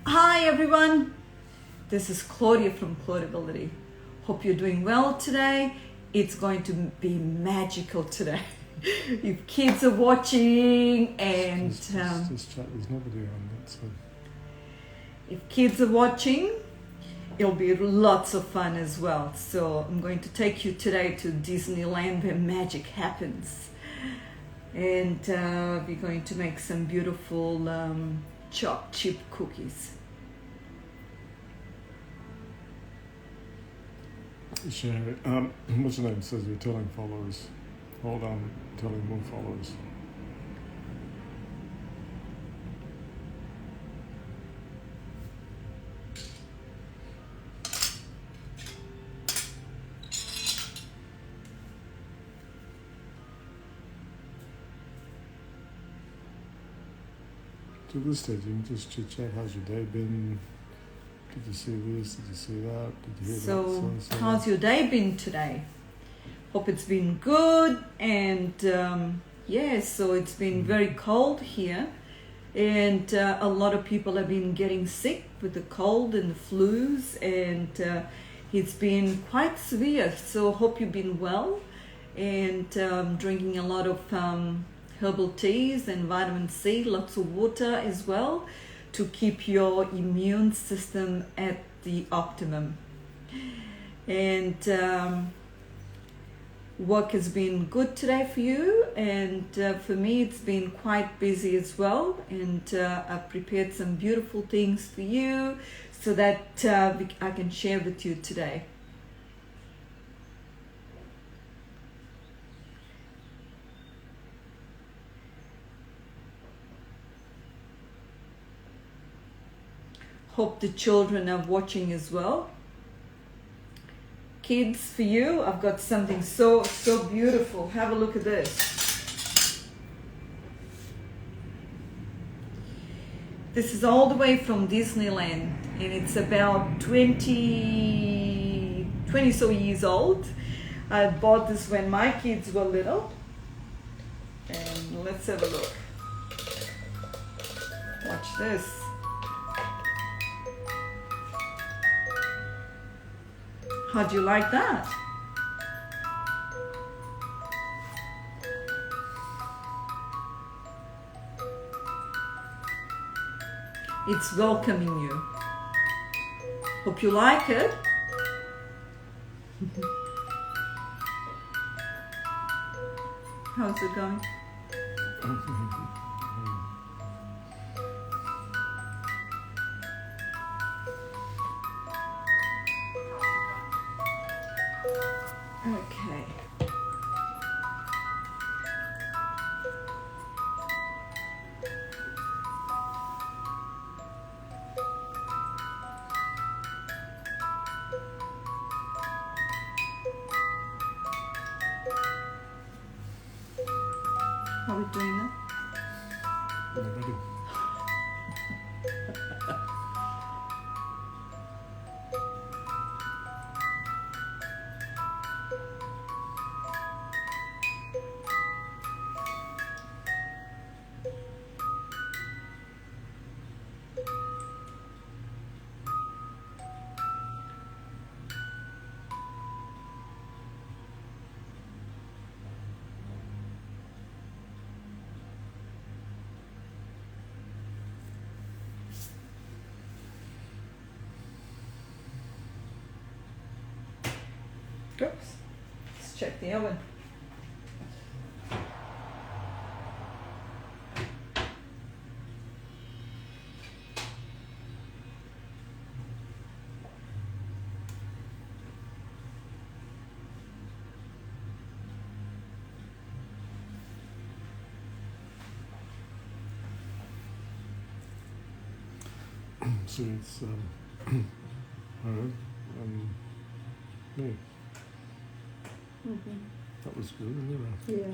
Hi everyone, this is Claudia from Claudiability. Hope you're doing well today. It's going to be magical today. If kids are watching and Just chat. There's nobody on that, so if kids are watching, it'll be lots of fun as well. So I'm going to take you today to Disneyland where magic happens. And we're going to make some beautiful chopped chip cookies. share it. What's your name? Says you're telling followers. Hold on, telling more followers. To this stage, you can just chit chat. How's your day been? Did you see this? Did you see that? Did you hear that? So how's your day been today? Hope it's been good. And so it's been very cold here, and a lot of people have been getting sick with the cold and the flus, and it's been quite severe. So hope you've been well and drinking a lot of herbal teas and vitamin C, lots of water as well, to keep your immune system at the optimum. And work has been good today for you, and for me it's been quite busy as well, and I've prepared some beautiful things for you so that I can share with you today. Hope the children are watching as well. Kids, for you, I've got something so beautiful. Have a look at this. This is all the way from Disneyland, and it's about 20 so years old. I bought this when my kids were little. And let's have a look. Watch this. How'd you like that? It's welcoming you. Hope you like it. How's it going? Okay. How are we doing that? Ready? Oops. Let's check the oven. So it's Harold and me. Mm-hmm. That was good, isn't it? Yeah.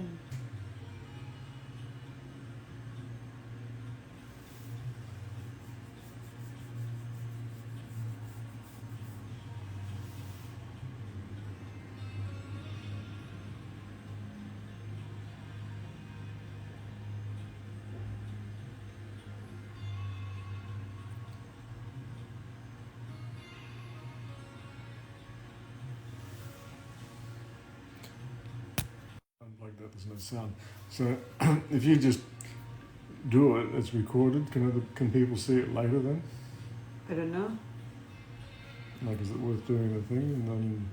like that. There's no sound. So if you just do it, it's recorded. Can people see it later then? I don't know. Like, is it worth doing the thing and then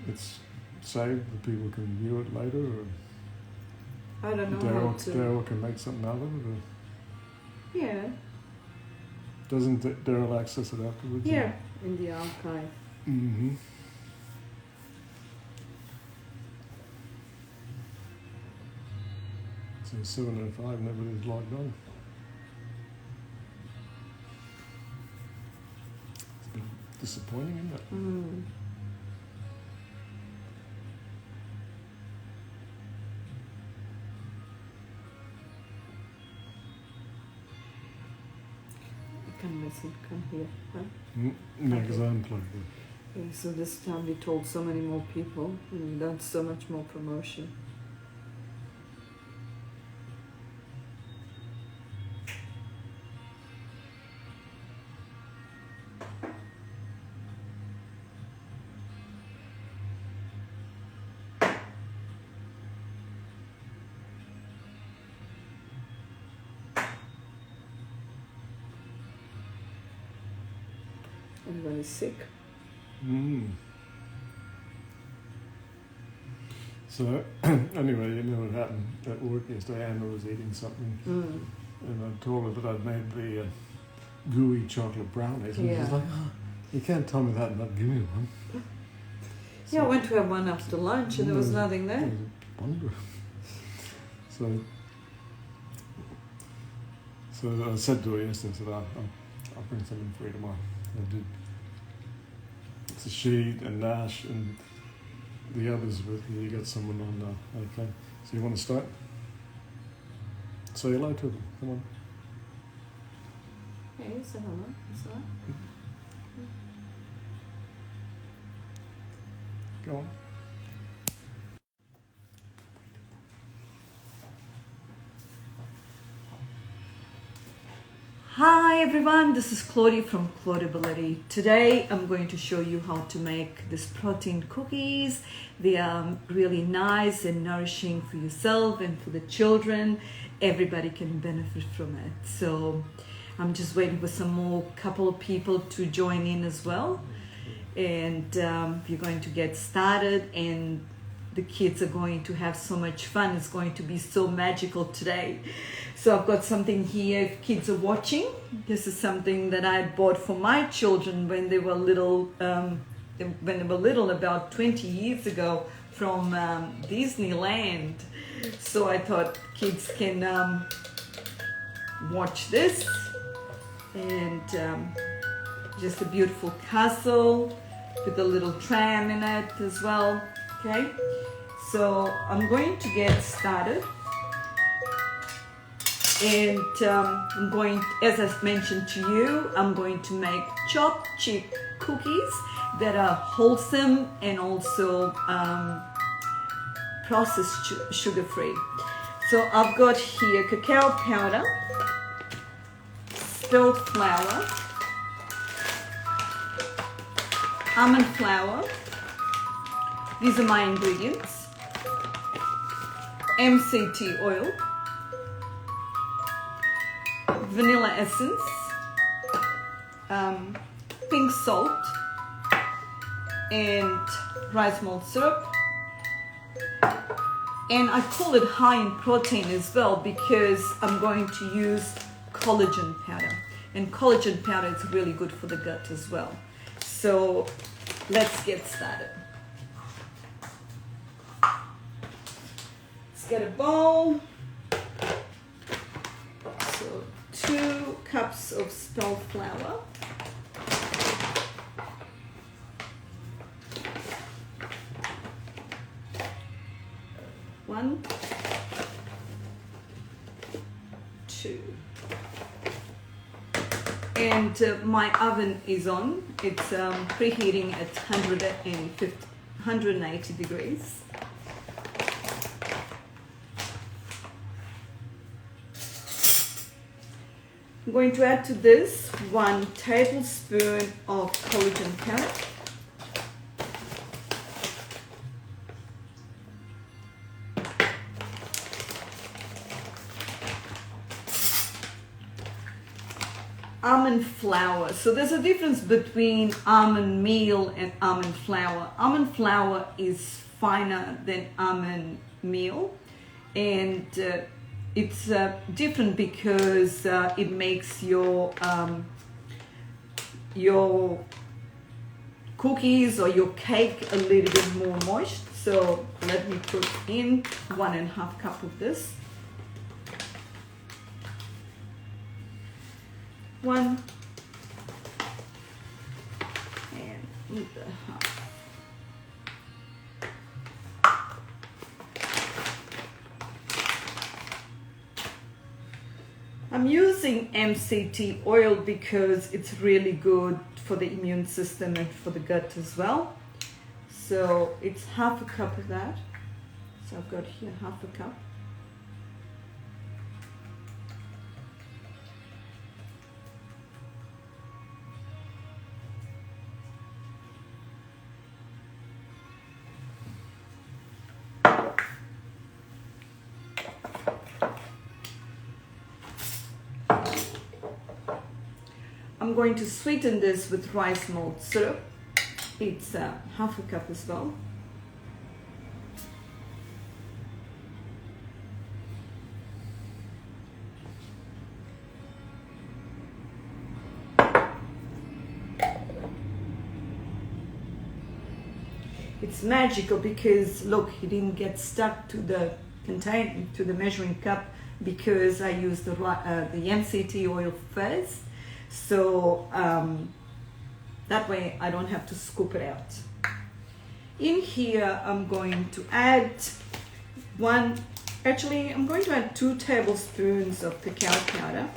it's saved, the people can view it later, or I don't know how to. Daryl can make something out of it, or Yeah. doesn't Daryl access it afterwards? Yeah, in the archive. Mm-hmm. So 7:05, nobody's logged on. It's a bit disappointing, isn't it? Mm. Can listen, come here, huh? No, because I unplugged it. Yeah, so this time we told so many more people and we've done so much more promotion. Everybody's sick. Mm. So, anyway, you know what happened at work yesterday? Anna was eating something, and I told her that I'd made the gooey chocolate brownies, and Yeah. she's like, oh, you can't tell me that and not give me one. Yeah, I went to have one after lunch and there was nothing It there. was a wonder. So I said to her yesterday, I said, I'll bring something for you tomorrow. I did. It's a she and Nash and the others with you. You got someone on, okay. So you want to start? Say hello to them, come on. Hey, say hello. Is that? Go on. Hi everyone, this is Claudia from Claudibility. Today I'm going to show you how to make these protein cookies. They are really nice and nourishing for yourself and for the children. Everybody can benefit from it. So I'm just waiting for some more couple of people to join in as well. And we're going to get started and the kids are going to have so much fun. It's going to be so magical today. So I've got something here if kids are watching. This is something that I bought for my children when they were little, about 20 years ago from Disneyland. So I thought kids can watch this. And just a beautiful castle with a little tram in it as well. Okay, so I'm going to get started, and I'm going, as I mentioned to you, I'm going to make chopped chip cookies that are wholesome and also processed sugar free. So I've got here cacao powder, spelt flour, almond flour. These are my ingredients. MCT oil, vanilla essence, pink salt, and rice malt syrup. And I call it high in protein as well because I'm going to use collagen powder. And collagen powder is really good for the gut as well. So let's get started. Get a bowl. So 2 cups of spelt flour. 1, 2. And my oven is on. It's preheating at 180 degrees. I'm going to add to this 1 tablespoon of collagen powder. almond flour. So there's a difference between almond meal and almond flour. Almond flour is finer than almond meal, and it's different because it makes your cookies or your cake a little bit more moist. So let me put in 1.5 cup of this. 1 and the half. I'm using MCT oil because it's really good for the immune system and for the gut as well. So it's 1/2 cup of that. So I've got here 1/2 cup. I'm going to sweeten this with rice malt syrup. It's 1/2 cup as well. It's magical because look, it didn't get stuck to the container, to the measuring cup, because I used the MCT oil first. So that way I don't have to scoop it out. In here I'm going to add I'm going to add 2 tablespoons of cacao powder.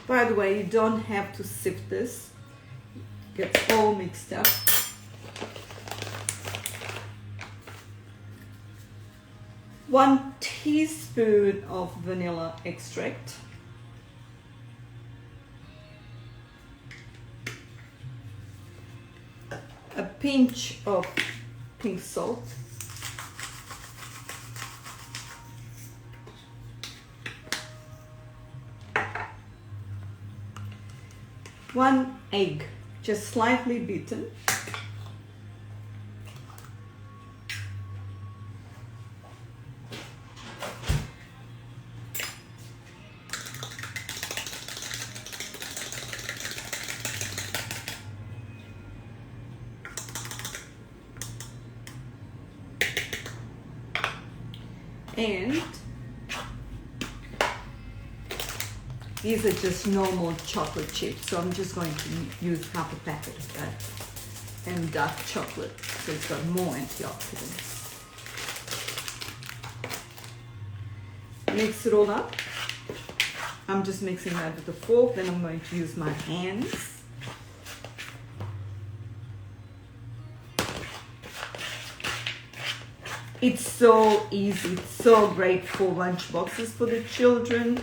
By the way, you don't have to sift this. It gets all mixed up. One teaspoon of vanilla extract. A pinch of pink salt. 1 egg, just slightly beaten. And these are just normal chocolate chips, so I'm just going to use 1/2 packet of that, and dark chocolate, so it's got more antioxidants. Mix it all up. I'm just mixing that with a fork, then I'm going to use my hands. It's so easy, it's so great for lunch boxes for the children,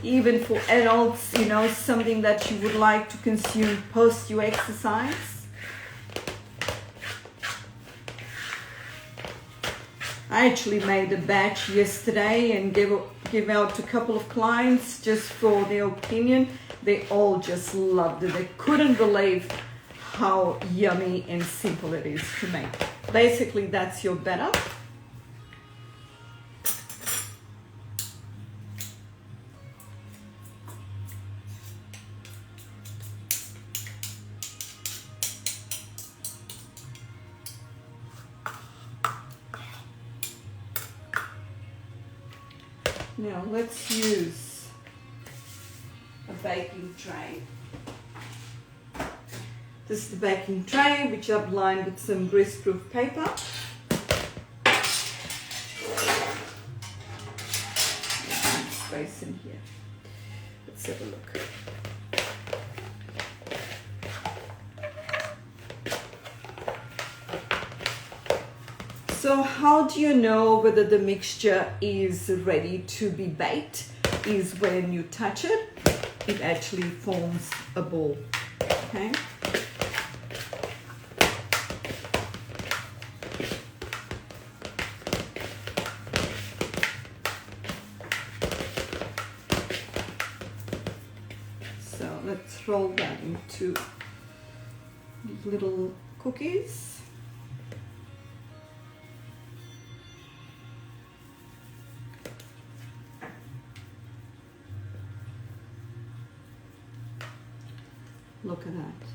even for adults, you know, something that you would like to consume post your exercise. I actually made a batch yesterday and gave out to a couple of clients just for their opinion. They all just loved it. They couldn't believe how yummy and simple it is to make. Basically, that's your batter. Now let's use a baking tray. This is the baking tray, which I've lined with some greaseproof paper. There's space in here. Let's have a look. So how do you know whether the mixture is ready to be baked? is when you touch it, it actually forms a ball. Okay. So let's roll that into little cookies. Look at that.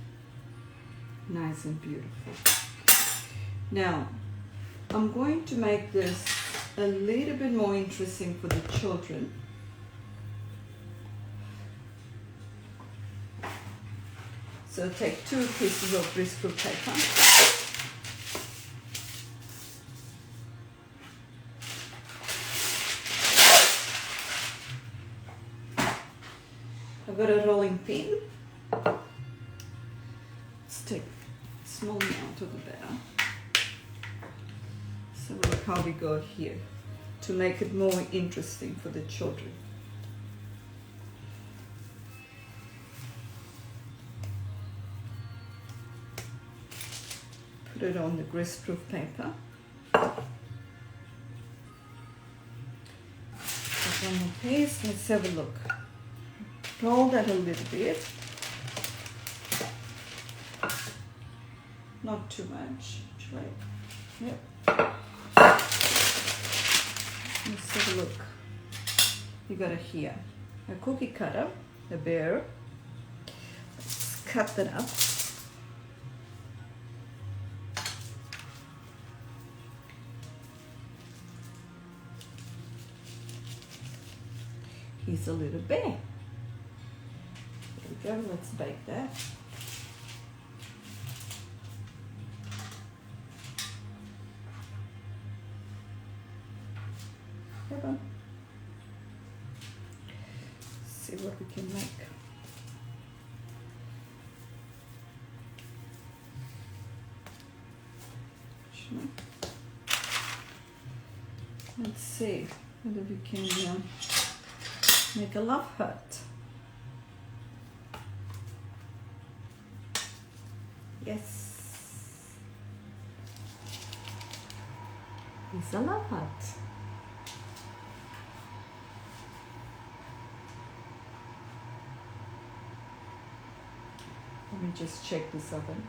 Nice and beautiful. Now, I'm going to make this a little bit more interesting for the children. So take 2 pieces of greaseproof paper. I've got a rolling pin. Let's take a small amount of the batter. So look how we go here to make it more interesting for the children. Put it on the greaseproof paper. Put one more piece. Let's have a look. Roll that a little bit. Not too much, actually. Yep. Let's have a look. You got it here. A cookie cutter, a bear. Let's cut that up. He's a little bear. There we go, let's bake that. Hold on. See what we can make. Let's see whether we can make a love heart. Yes. It's a love heart. Let me just check this oven.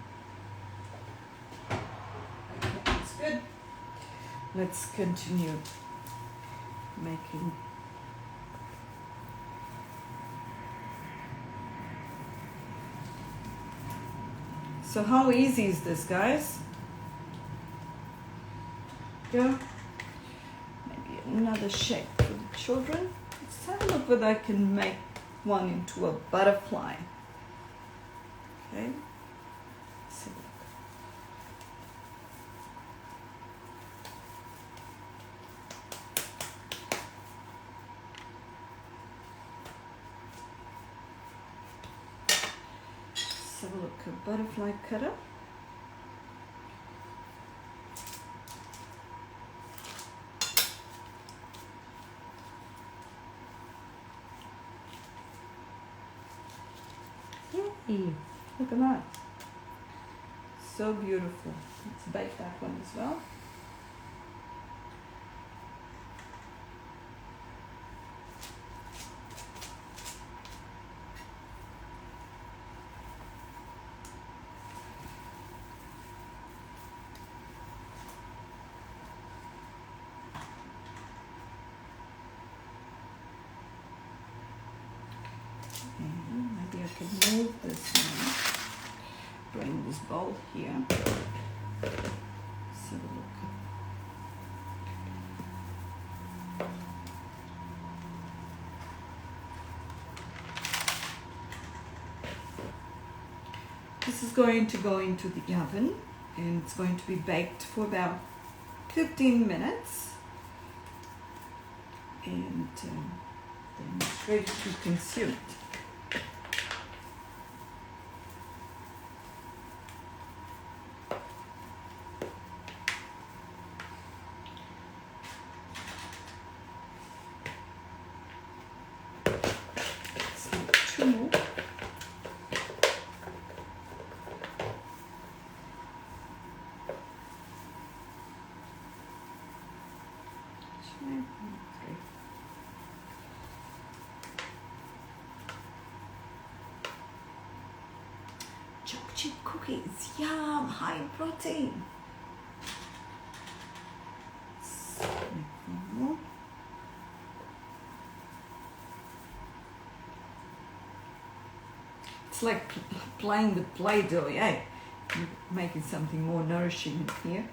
It's good. Let's continue making. So how easy is this, guys? Go. Maybe another shape for the children. Let's have a look whether I can make one into a butterfly. Okay. Let's have a look. Let's have a look, a butterfly cutter. Yay! Look at that. So beautiful. Let's bake that one as well. Maybe I can move this one. Bring this bowl here. Let's have a look. This is going to go into the oven and it's going to be baked for about 15 minutes. And then it's ready to be consumed. Okay. Chocolate chip cookies, yum, high in protein. It's like playing with Play-Doh, yeah? You're making something more nourishing here.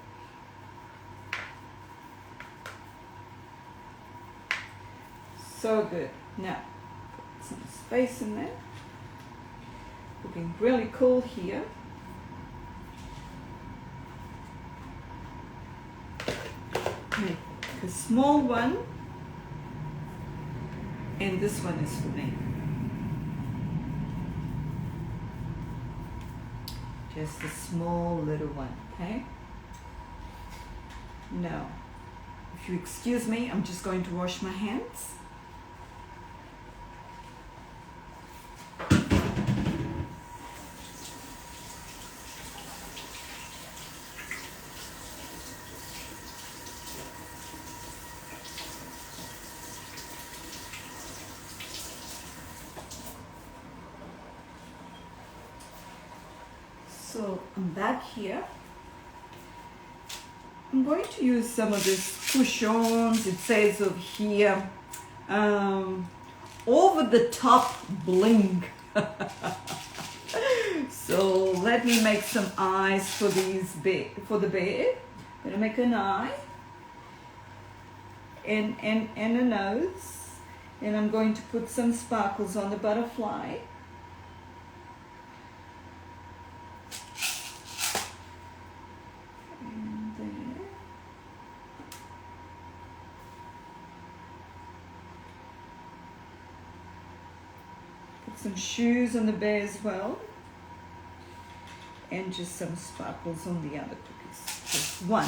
So good. Now, put some space in there. Looking really cool here. Make a small one, and this one is for me. Just a small little one, okay? Now, if you excuse me, I'm just going to wash my hands. So I'm back here. I'm going to use some of this Cushons. It says over here, over the top bling. So let me make some eyes for for the bear. I'm gonna make an eye and a nose, and I'm going to put some sparkles on the butterfly. Some shoes on the bear as well, and just some sparkles on the other cookies. Just one.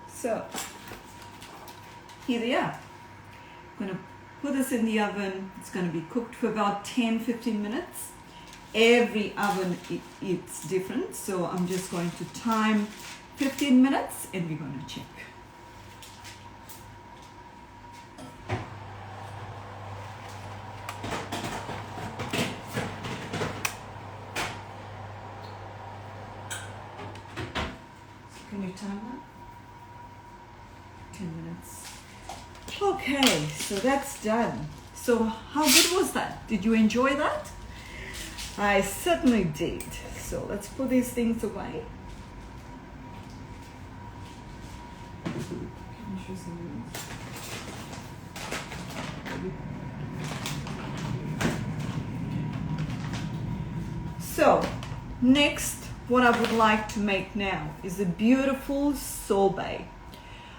So here they are. I'm going to put this in the oven. It's going to be cooked for about 10-15 minutes. Every oven it's different, so I'm just going to time 15 minutes and we're going to check. So can you time that? 10 minutes. Okay, so that's done. So how good was that? Did you enjoy that? I certainly did. So let's put these things away. So next, what I would like to make now is a beautiful sorbet.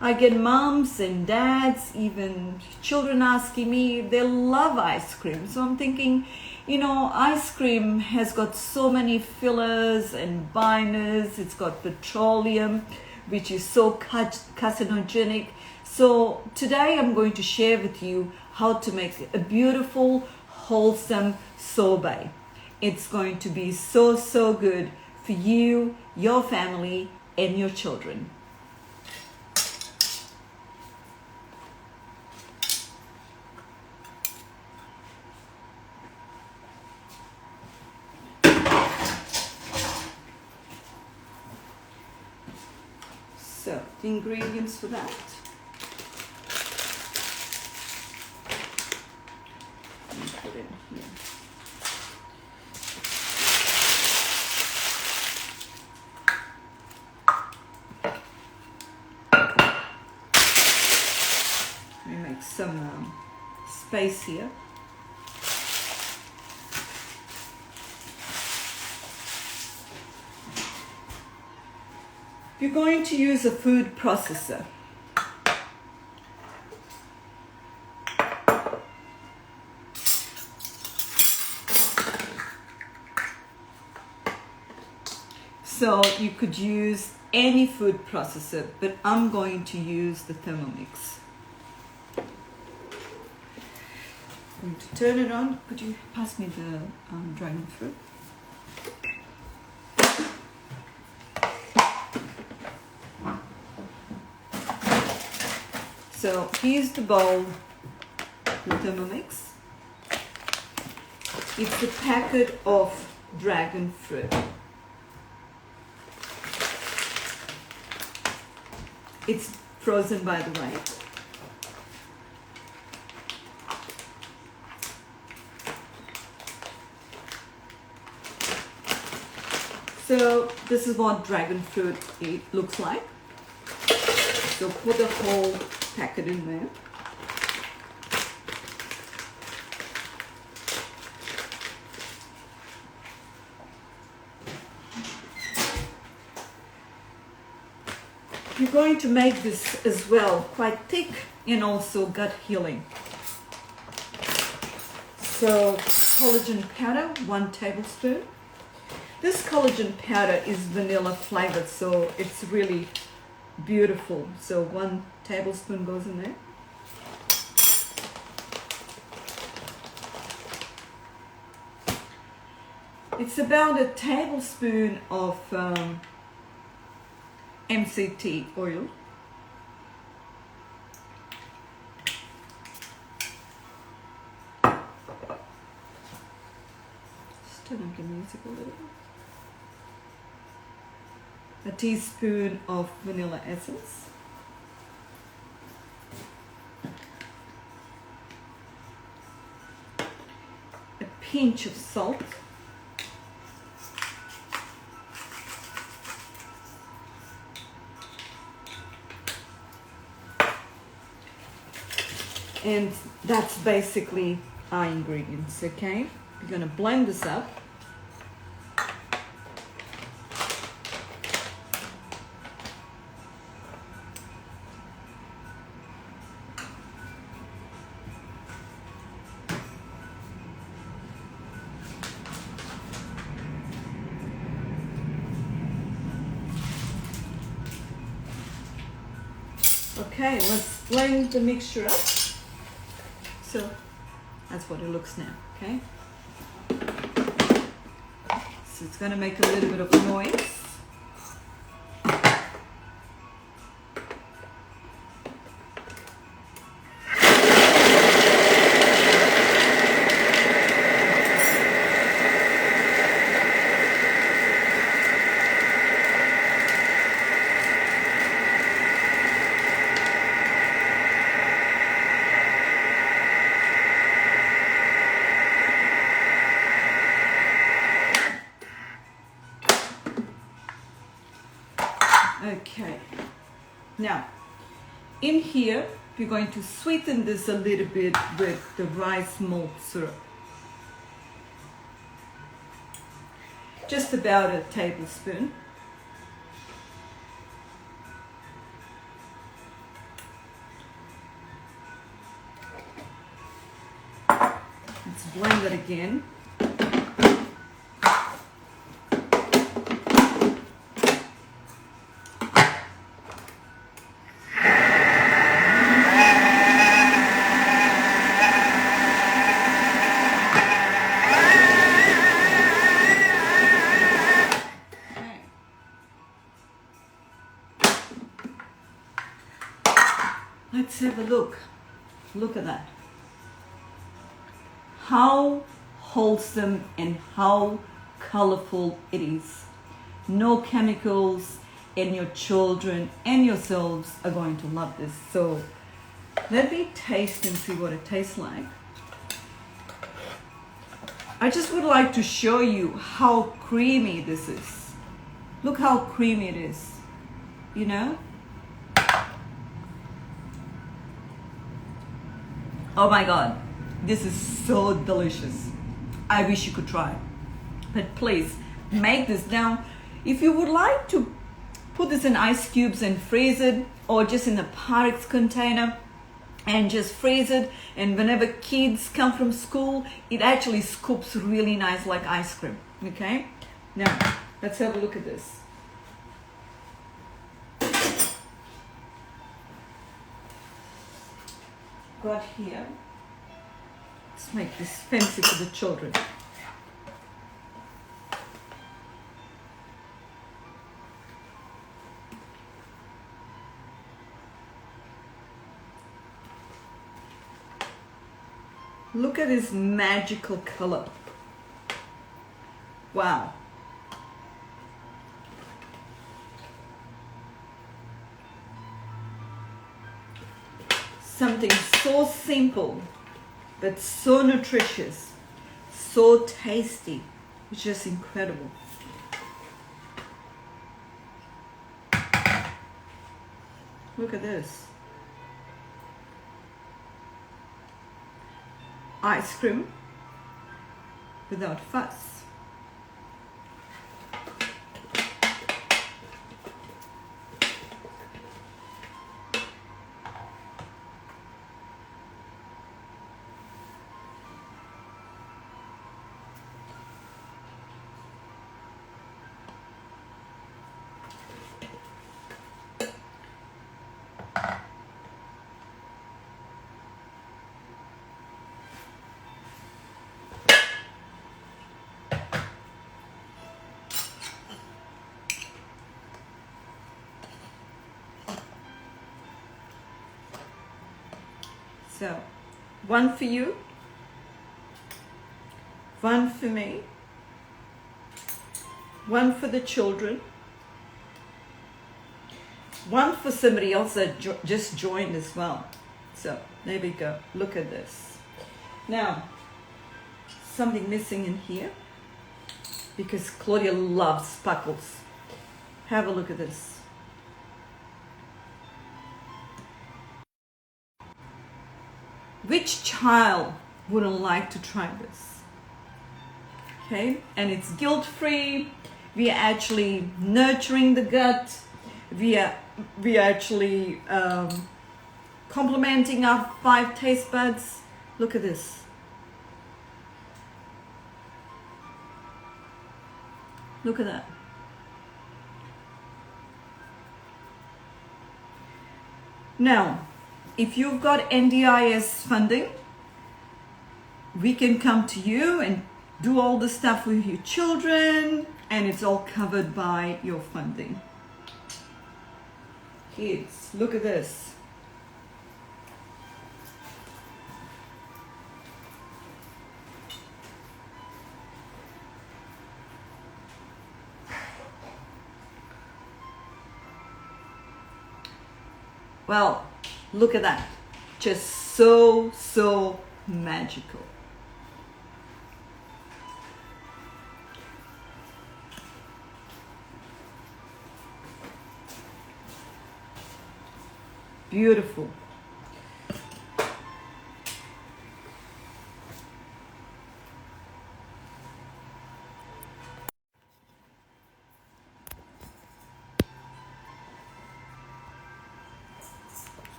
I get moms and dads, even children asking me, they love ice cream. So I'm thinking, you know, ice cream has got so many fillers and binders. It's got petroleum, which is so carcinogenic. So today I'm going to share with you how to make a beautiful, wholesome sorbet. It's going to be so, so good for you, your family, and your children. So, the ingredients for that. Let me put it here. Let me make some space here. You're going to use a food processor. So you could use any food processor, but I'm going to use the Thermomix. going to turn it on. Could you pass me the dragon fruit? So here's the bowl, the Thermomix. It's a packet of dragon fruit. It's frozen, by the way. So this is what dragon fruit looks like. So put the whole packet in there. You're going to make this as well quite thick and also gut healing. So collagen powder, 1 tablespoon. This collagen powder is vanilla flavored, so it's really beautiful. So 1 tablespoon goes in there. It's about a tablespoon of MCT oil. Just turn up the music a little bit. A teaspoon of vanilla essence. A pinch of salt. And that's basically our ingredients, okay? We're gonna blend this up. Okay, let's blend the mixture up. So that's what it looks now, okay? So it's gonna make a little bit of noise. Okay, now in here we're going to sweeten this a little bit with the rice malt syrup. Just about a tablespoon. Let's blend it again. Let's have a look. Look at that. How wholesome and how colorful it is. No chemicals, and your children and yourselves are going to love this. So let me taste and see what it tastes like. I just would like to show you how creamy this is. Look how creamy it is, you know? Oh my God, this is so delicious. I wish you could try. But please, make this. Now, if you would like to put this in ice cubes and freeze it, or just in a Pyrex container and just freeze it, and whenever kids come from school, it actually scoops really nice like ice cream, okay? Now, let's have a look at this. Got here Let's make this fancy for the children. Look at this magical color. Wow. Something so simple, but so nutritious, so tasty. It's just incredible. Look at this. Ice cream without fuss. So, one for you, one for me, one for the children, one for somebody else that just joined as well. So, there we go. Look at this. Now, something missing in here because Claudia loves sparkles. Have a look at this. Which child wouldn't like to try this? Okay, and it's guilt-free. We are actually nurturing the gut. We are actually complementing our 5 taste buds. Look at this. Look at that. Now, if you've got NDIS funding, we can come to you and do all the stuff with your children, and it's all covered by your funding. Kids, look at this. Well, look at that. Just so magical. Beautiful.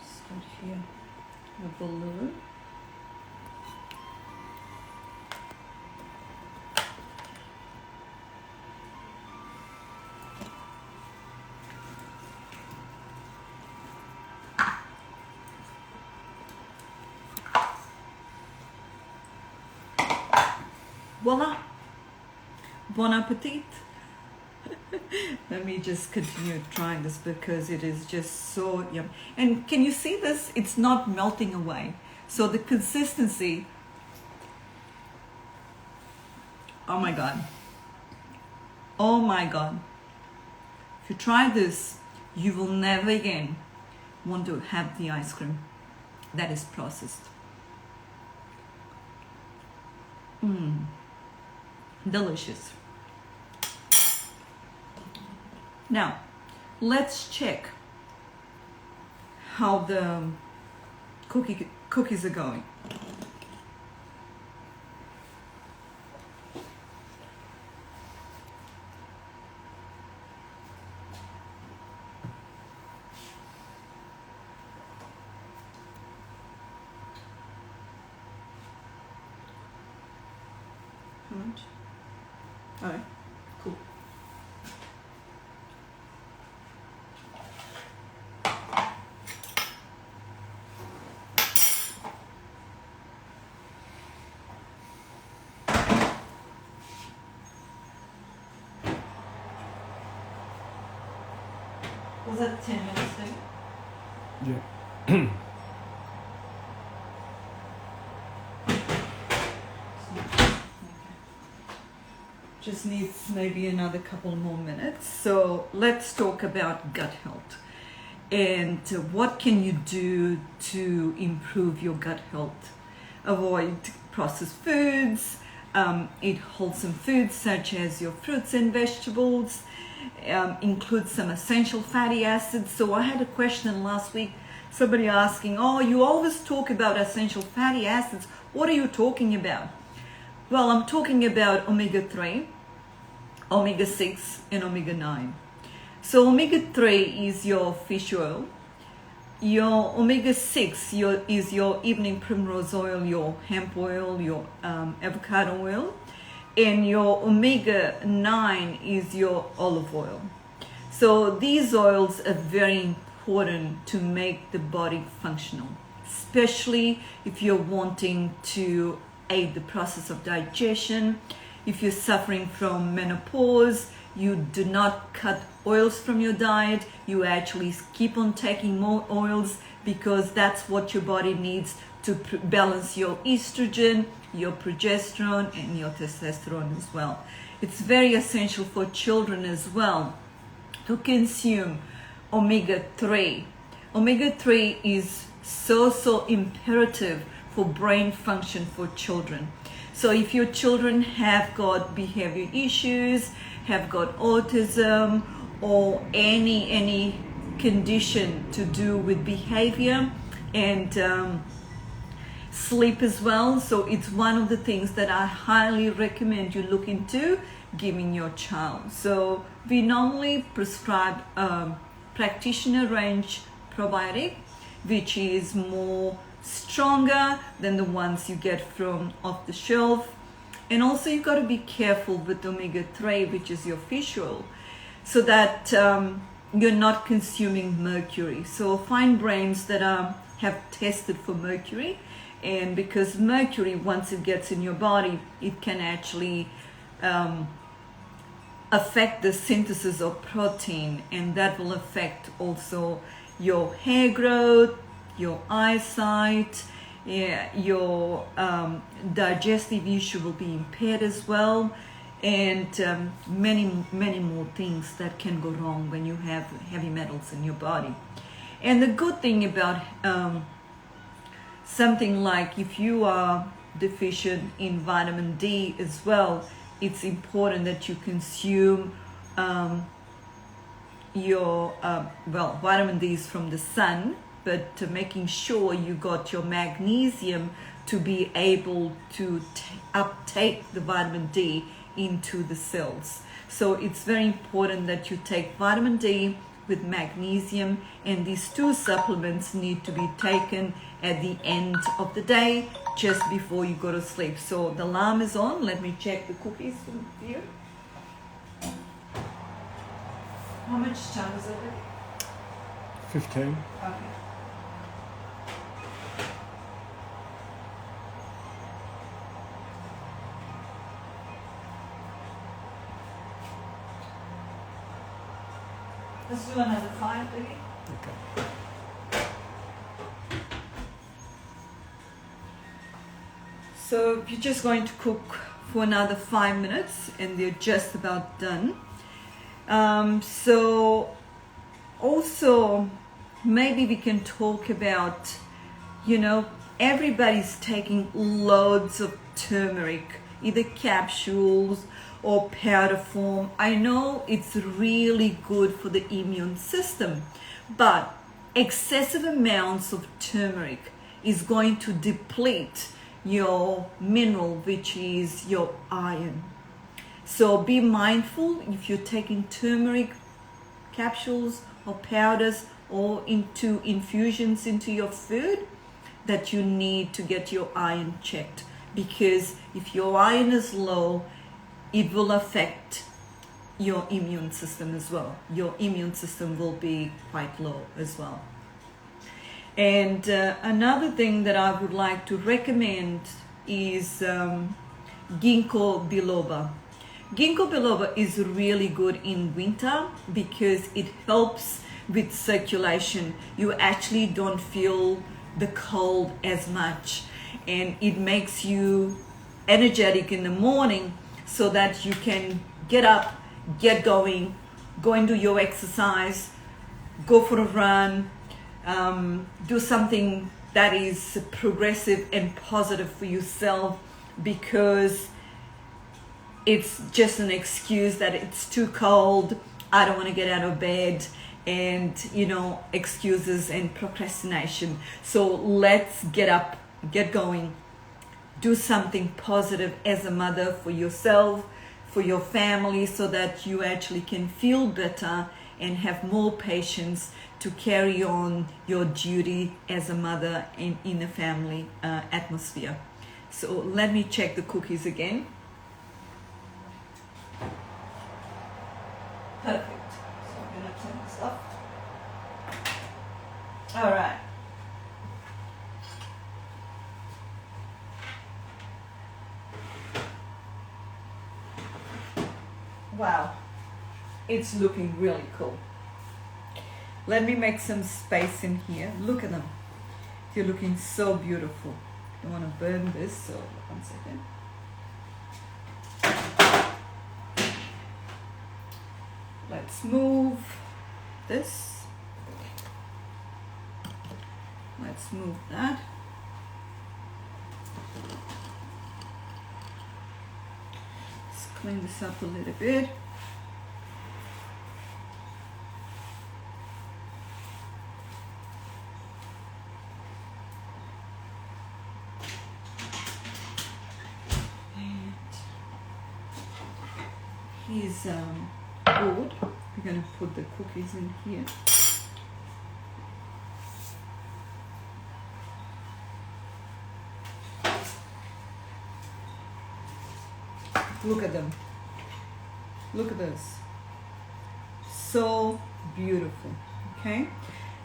Start here, a balloon. Voila! Bon appetit! Let me just continue trying this because it is just so yum. And can you see this? It's not melting away. So the consistency, oh my God. Oh my God. If you try this, you will never again want to have the ice cream that is processed. Delicious. Now, let's check how the cookies are going. How much? All right, cool. Was that 10 minutes ago? Yeah. Just needs maybe another couple more minutes. So let's talk about gut health. And what can you do to improve your gut health? Avoid processed foods, eat wholesome foods such as your fruits and vegetables, include some essential fatty acids. So I had a question last week, somebody asking, oh, you always talk about essential fatty acids. What are you talking about? Well, I'm talking about omega-3, omega-6, and omega-9. So omega-3 is your fish oil. Your omega-6 is your evening primrose oil, your hemp oil, your avocado oil. And your omega-9 is your olive oil. So these oils are very important to make the body functional, especially if you're wanting to aid the process of digestion. If you're suffering from menopause, you do not cut oils from your diet. You actually keep on taking more oils because that's what your body needs to balance your estrogen, your progesterone, and your testosterone as well. It's very essential for children as well to consume omega-3. Omega-3 is so imperative for brain function for children. So if your children have got behavior issues, have got autism, or any condition to do with behavior and sleep as well, so it's one of the things that I highly recommend you look into giving your child. So we normally prescribe practitioner range probiotic, which is more stronger than the ones you get from off the shelf. And also you've got to be careful with omega-3, which is your fish oil, so that you're not consuming mercury. So find brands that have tested for mercury, and because mercury, once it gets in your body, it can actually affect the synthesis of protein, and that will affect also your hair growth, your eyesight, your digestive issue will be impaired as well, and many more things that can go wrong when you have heavy metals in your body. And the good thing about something like if you are deficient in vitamin D as well, it's important that you consume your vitamin D is from the sun, but making sure you got your magnesium to be able to uptake the vitamin D into the cells. So it's very important that you take vitamin D with magnesium, and these two supplements need to be taken at the end of the day, just before you go to sleep. So the alarm is on. Let me check the cookies for you. How much time is it? 15. Okay. Let's do another 5, baby. Okay. So you're just going to cook for another 5 minutes, and they're just about done. So also maybe we can talk about, everybody's taking loads of turmeric, either capsules or powder form. I know it's really good for the immune system, but excessive amounts of turmeric is going to deplete your mineral, which is your iron. So be mindful if you're taking turmeric capsules or powders or into infusions into your food, that you need to get your iron checked, because if your iron is low, it will affect your immune system as well. Your immune system will be quite low as well. And another thing that I would like to recommend is ginkgo biloba. Ginkgo biloba is really good in winter because it helps with circulation. You actually don't feel the cold as much, and it makes you energetic in the morning so that you can get up, get going, go and do your exercise, go for a run, do something that is progressive and positive for yourself, because it's just an excuse that it's too cold, I don't want to get out of bed, and excuses and procrastination. So let's get up, get going, do something positive as a mother for yourself, for your family, so that you actually can feel better and have more patience to carry on your duty as a mother in a family atmosphere. So let me check the cookies again. Perfect. So I'm going to turn this off. All right. Wow, it's looking really cool. Let me make some space in here. Look at them. They're looking so beautiful. I don't want to burn this, so 1 second. Let's move this. Let's move that. Let's clean this up a little bit. And here's board. We're going to put the cookies in here. Look at them. Look at this. So beautiful. Okay?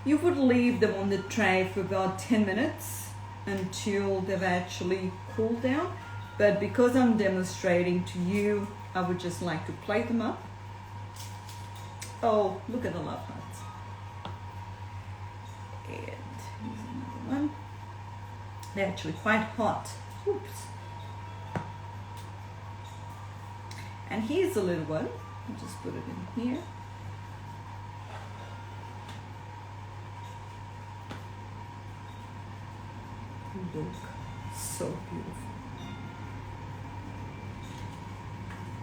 You would leave them on the tray for about 10 minutes until they've actually cooled down. But because I'm demonstrating to you, I would just like to plate them up. Oh, look at the love hearts. And here's another one. They're actually quite hot. Oops. And here's a little one. I'll just put it in here. Look, so beautiful.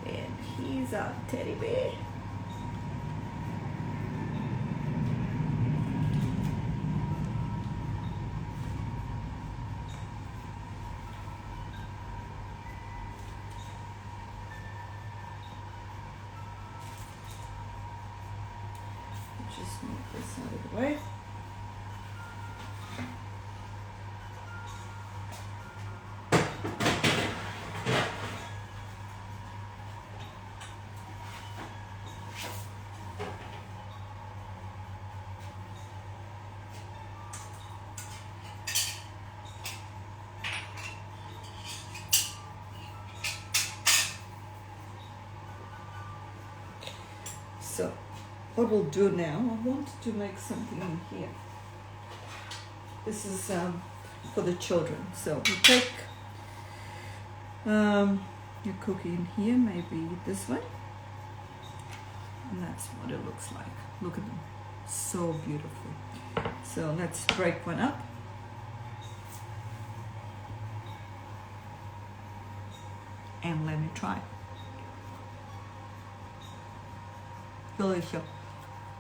And here's our teddy bear. Just move this out of the way. So what we'll do now, I want to make something in here. This is for the children. So we take your cookie in here, maybe this way. And that's what it looks like. Look at them. So beautiful. So let's break one up. And let me try. Delicious.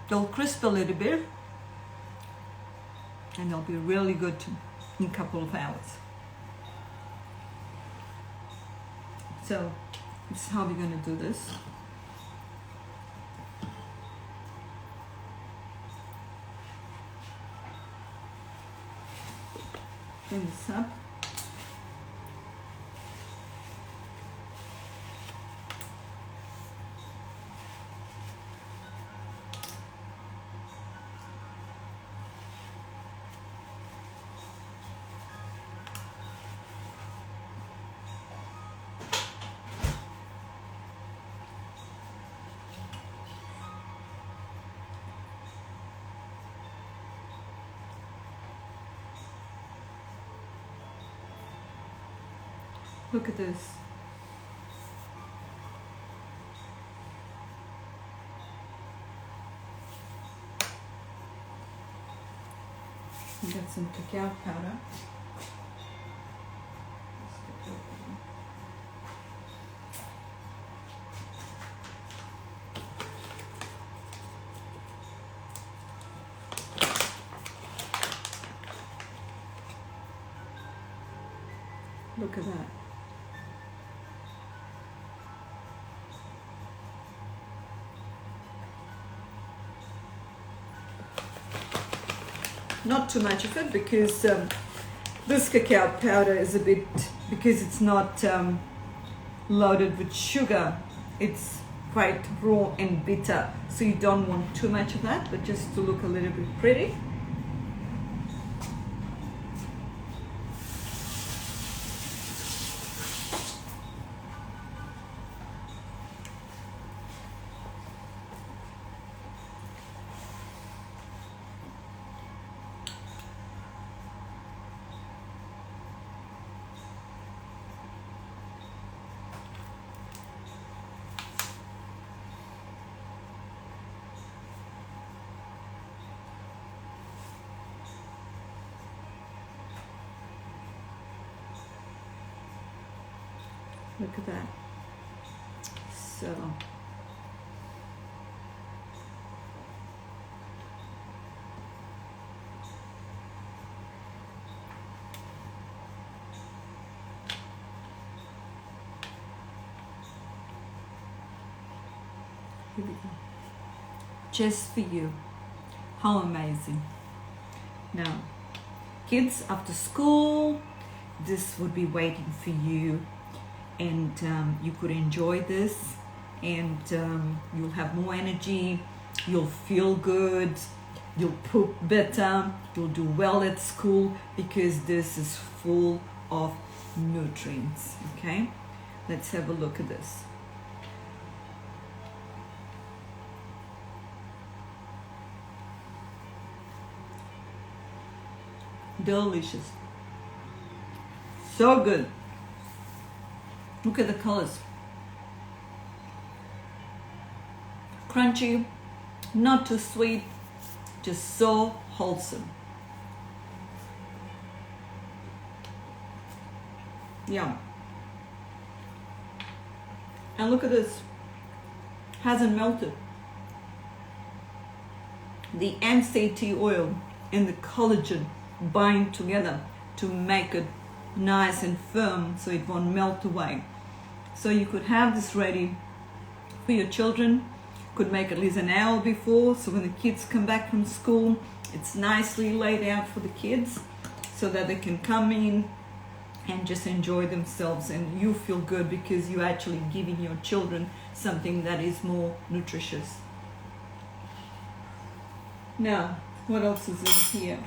They'll crisp a little bit, and they'll be really good in a couple of hours. So this is how we're going to do this. Clean this up. Look at this. Got some cacao powder. Look at that. Not too much of it because this cacao powder is a bit, because it's not loaded with sugar, it's quite raw and bitter, so you don't want too much of that, but just to look a little bit pretty. Look at that. So here we go. Just for you. How amazing. Now, kids after school, this would be waiting for you, and you could enjoy this, and you'll have more energy, you'll feel good, you'll poop better, you'll do well at school, because this is full of nutrients. Okay, let's have a look at this. Delicious, so good. Look at the colors. Crunchy, not too sweet, just so wholesome. Yeah. And look at this. Hasn't melted. The MCT oil and the collagen bind together to make it nice and firm, so it won't melt away. So you could have this ready for your children. Could make at least an hour before, so when the kids come back from school, it's nicely laid out for the kids, so that they can come in and just enjoy themselves, and you feel good because you're actually giving your children something that is more nutritious. Now, what else is in here?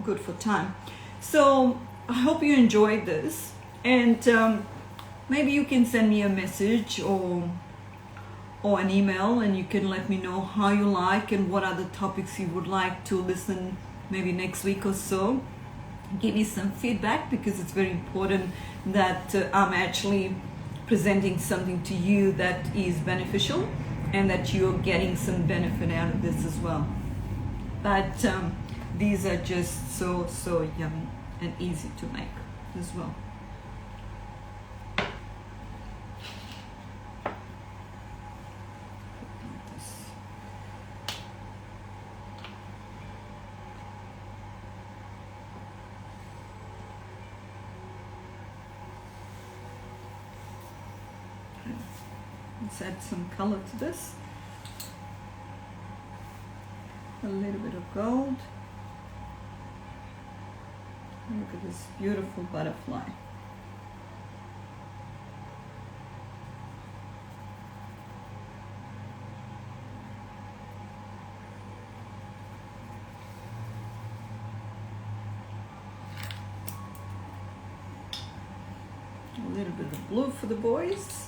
Good for time. So I hope you enjoyed this, and maybe you can send me a message or an email, and you can let me know how you like and what other topics you would like to listen maybe next week or so. Give me some feedback, because it's very important that I'm actually presenting something to you that is beneficial and that you're getting some benefit out of this as well. But these are just so yummy and easy to make as well. Let's add some color to this. A little bit of gold. Look at this beautiful butterfly. A little bit of blue for the boys.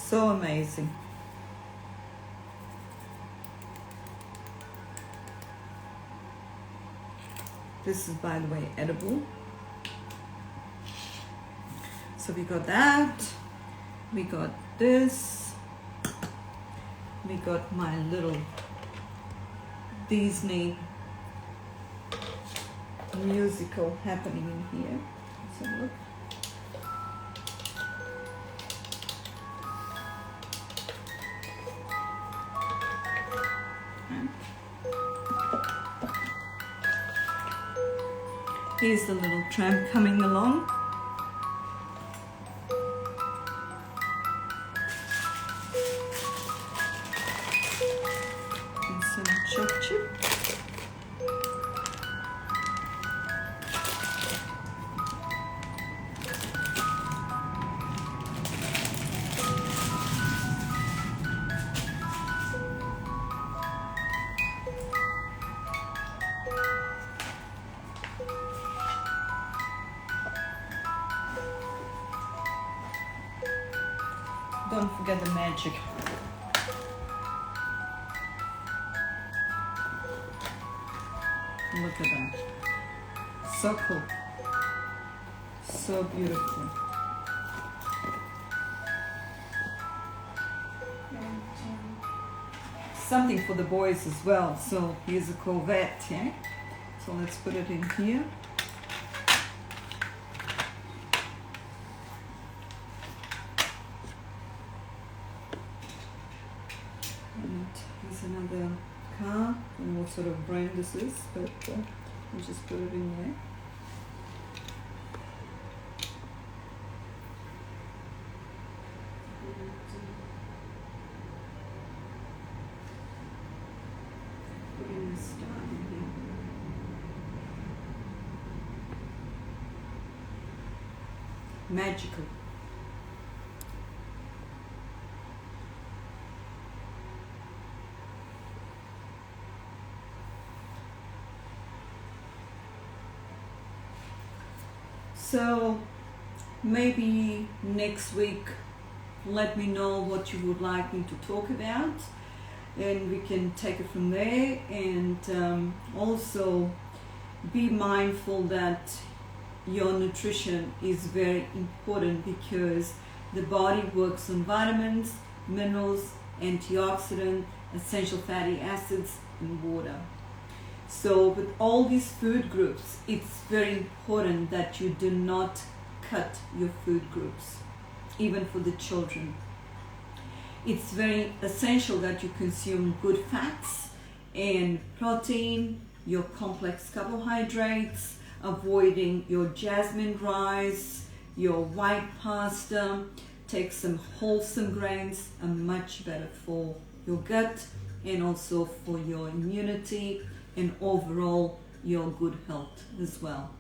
So amazing. This is, by the way, edible. So we got that. We got this. We got my little Disney musical happening in here. Let's have a look. Here's the little tram coming along. And some choc chip. Don't forget the magic. Look at that. So cool. So beautiful. Something for the boys as well. So here's a Corvette, yeah? So let's put it in here. And here's another car. I don't know what sort of brand this is, but we'll just put it in there. Putting this down here. Magical. So maybe next week let me know what you would like me to talk about and we can take it from there. And also be mindful that your nutrition is very important because the body works on vitamins, minerals, antioxidant, essential fatty acids, and water. So with all these food groups, it's very important that you do not cut your food groups, even for the children. It's very essential that you consume good fats and protein, your complex carbohydrates, avoiding your jasmine rice, your white pasta. Take some wholesome grains, are much better for your gut and also for your immunity and overall your good health as well.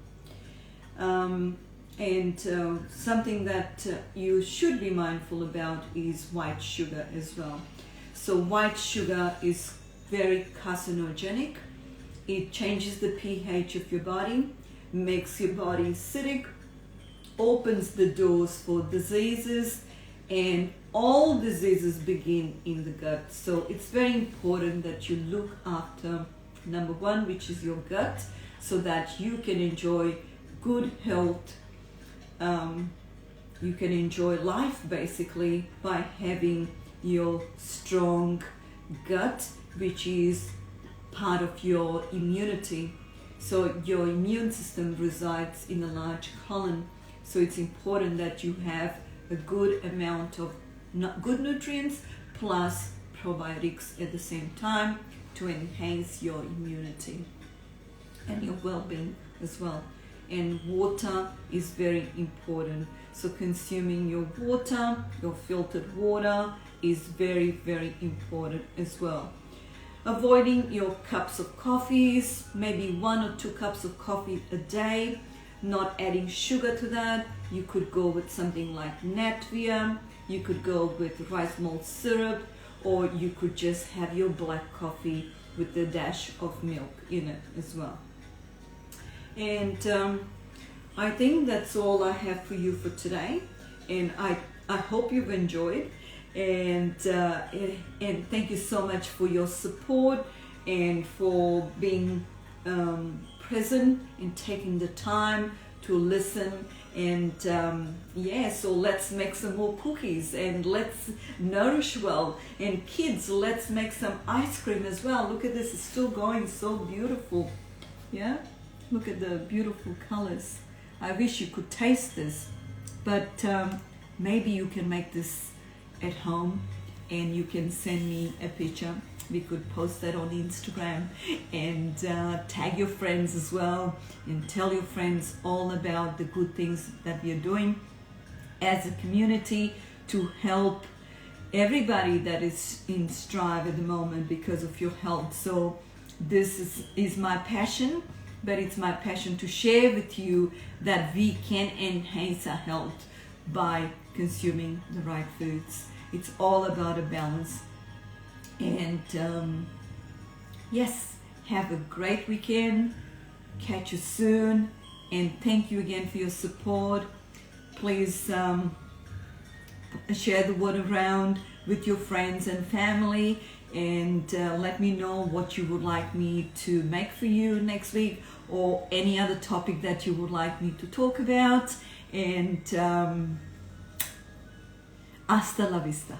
Something that you should be mindful about is white sugar as well. So white sugar is very carcinogenic. It changes the pH of your body, makes your body acidic, opens the doors for diseases, and all diseases begin in the gut. So it's very important that you look after number one, which is your gut, so that you can enjoy good health. You can enjoy life basically by having your strong gut, which is part of your immunity. So your immune system resides in a large colon. So it's important that you have a good amount of good nutrients plus probiotics at the same time to enhance your immunity and your well-being as well. And water is very important. So consuming your water, your filtered water, is very, very important as well. Avoiding your cups of coffees, maybe 1 or 2 cups of coffee a day, not adding sugar to that. You could go with something like Natvia, you could go with rice malt syrup, or you could just have your black coffee with a dash of milk in it as well. And I think that's all I have for you for today. And I hope you've enjoyed. And thank you so much for your support and for being present and taking the time to listen. And so let's make some more cookies and let's nourish well. And kids, let's make some ice cream as well. Look at this, it's still going, so beautiful. Yeah, look at the beautiful colors. I wish you could taste this, but maybe you can make this at home and you can send me a picture. We could post that on Instagram and tag your friends as well and tell your friends all about the good things that we are doing as a community to help everybody that is in strive at the moment because of your health. So this is my passion, but it's my passion to share with you that we can enhance our health by consuming the right foods. It's all about a balance. And yes, have a great weekend. Catch you soon. And thank you again for your support. Please share the word around with your friends and family. And let me know what you would like me to make for you next week or any other topic that you would like me to talk about. And hasta la vista.